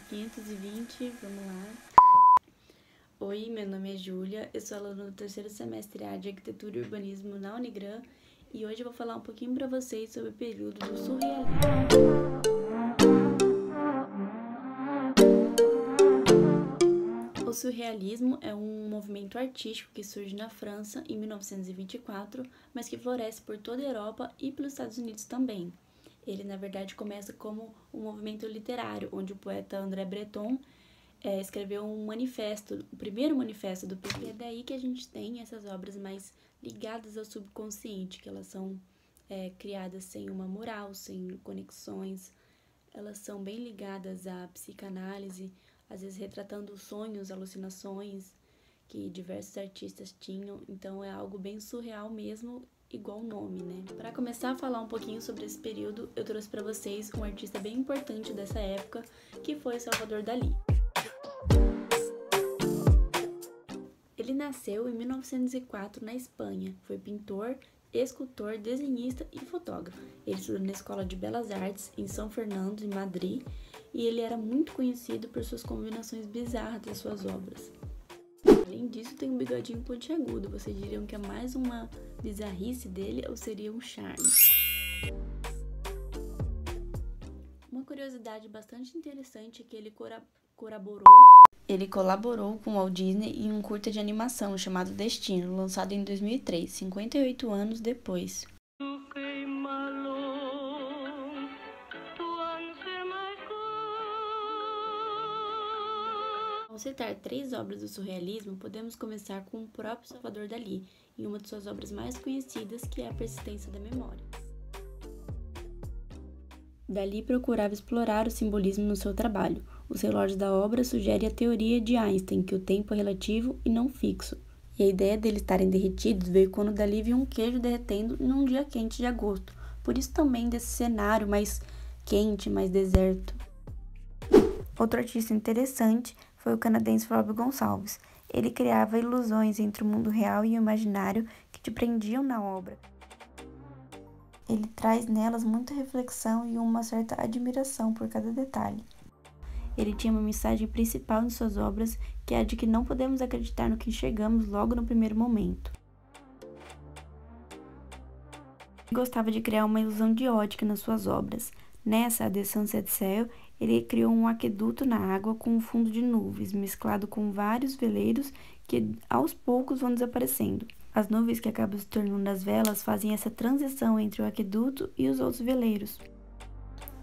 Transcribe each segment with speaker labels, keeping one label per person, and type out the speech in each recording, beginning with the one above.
Speaker 1: 520, vamos lá. Oi, meu nome é Júlia, eu sou aluna do terceiro semestre A de Arquitetura e Urbanismo na Unigran e hoje eu vou falar um pouquinho para vocês sobre o período do surrealismo. O surrealismo é um movimento artístico que surge na França em 1924, mas que floresce por toda a Europa e pelos Estados Unidos também. Ele, na verdade, começa como um movimento literário, onde o poeta André Breton escreveu um manifesto, o primeiro manifesto do PT. É daí que a gente tem essas obras mais ligadas ao subconsciente, que elas são criadas sem uma moral, sem conexões. Elas são bem ligadas à psicanálise, às vezes retratando sonhos, alucinações que diversos artistas tinham. Então é algo bem surreal mesmo, igual o nome, né? Para começar a falar um pouquinho sobre esse período, eu trouxe para vocês um artista bem importante dessa época, que foi Salvador Dalí. Ele nasceu em 1904 na Espanha, foi pintor, escultor, desenhista e fotógrafo. Ele estudou na Escola de Belas Artes em São Fernando, em Madrid, e ele era muito conhecido por suas combinações bizarras das suas obras. Além disso, tem um bigodinho pontiagudo. Vocês diriam que é mais uma bizarrice dele ou seria um charme? Uma curiosidade bastante interessante é que ele colaborou com Walt Disney em um curta de animação chamado Destino, lançado em 2003, 58 anos depois. Ao citar 3 obras do surrealismo, podemos começar com o próprio Salvador Dalí, em uma de suas obras mais conhecidas, que é A Persistência da Memória. Dalí procurava explorar o simbolismo no seu trabalho. Os relógios da obra sugerem a teoria de Einstein, que o tempo é relativo e não fixo. E a ideia deles estarem derretidos veio quando Dalí viu um queijo derretendo num dia quente de agosto. Por isso também desse cenário mais quente, mais deserto. Outro artista interessante foi o canadense Rob Gonsalves. Ele criava ilusões entre o mundo real e o imaginário que te prendiam na obra. Ele traz nelas muita reflexão e uma certa admiração por cada detalhe. Ele tinha uma mensagem principal em suas obras, que é a de que não podemos acreditar no que enxergamos logo no primeiro momento. Ele gostava de criar uma ilusão de ótica nas suas obras. Nessa, A Descente du Céu, ele criou um aqueduto na água com um fundo de nuvens, mesclado com vários veleiros que aos poucos vão desaparecendo. As nuvens que acabam se tornando as velas fazem essa transição entre o aqueduto e os outros veleiros.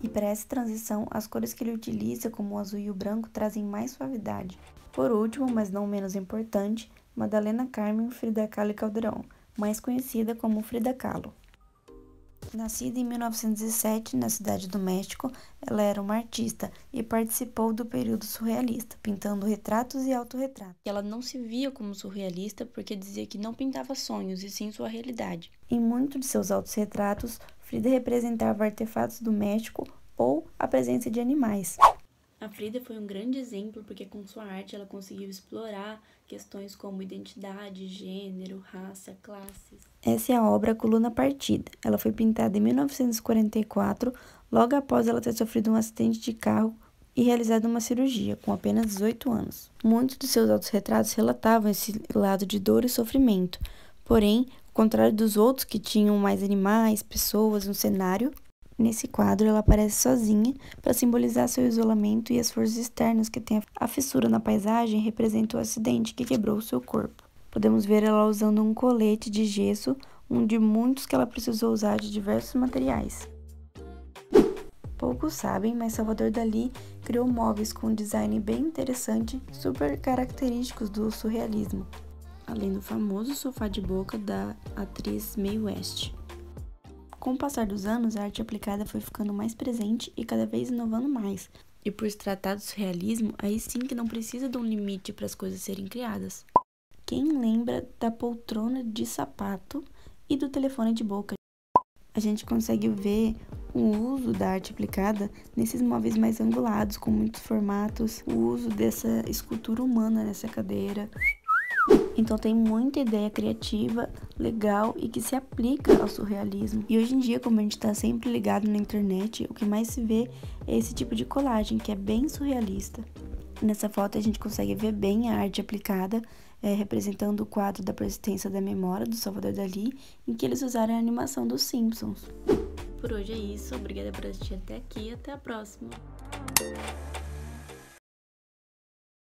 Speaker 1: E para essa transição, as cores que ele utiliza, como o azul e o branco, trazem mais suavidade. Por último, mas não menos importante, Madalena Carmen Frida Kahlo Calderón, mais conhecida como Frida Kahlo. Nascida em 1917 na cidade do México, ela era uma artista e participou do período surrealista, pintando retratos e autorretratos. Ela não se via como surrealista porque dizia que não pintava sonhos e sim sua realidade. Em muitos de seus autorretratos, Frida representava artefatos do México ou a presença de animais. A Frida foi um grande exemplo porque com sua arte ela conseguiu explorar questões como identidade, gênero, raça, classes. Essa é a obra Coluna Partida. Ela foi pintada em 1944, logo após ela ter sofrido um acidente de carro e realizado uma cirurgia, com apenas 18 anos. Muitos de seus autorretratos relatavam esse lado de dor e sofrimento. Porém, ao contrário dos outros que tinham mais animais, pessoas no cenário, nesse quadro ela aparece sozinha para simbolizar seu isolamento e as forças externas que tem. A fissura na paisagem representa o acidente que quebrou seu corpo. Podemos ver ela usando um colete de gesso, um de muitos que ela precisou usar de diversos materiais. Poucos sabem, mas Salvador Dalí criou móveis com um design bem interessante, super característicos do surrealismo, além do famoso sofá de boca da atriz Mae West. Com o passar dos anos, a arte aplicada foi ficando mais presente e cada vez inovando mais. E por se tratar do surrealismo, aí sim que não precisa de um limite para as coisas serem criadas. Quem lembra da poltrona de sapato e do telefone de boca? A gente consegue ver o uso da arte aplicada nesses móveis mais angulados, com muitos formatos, o uso dessa escultura humana nessa cadeira. Então tem muita ideia criativa, legal e que se aplica ao surrealismo. E hoje em dia, como a gente tá sempre ligado na internet, o que mais se vê é esse tipo de colagem, que é bem surrealista. Nessa foto a gente consegue ver bem a arte aplicada, representando o quadro da Persistência da Memória, do Salvador Dalí, em que eles usaram a animação dos Simpsons. Por hoje é isso, obrigada por assistir até aqui e até a próxima!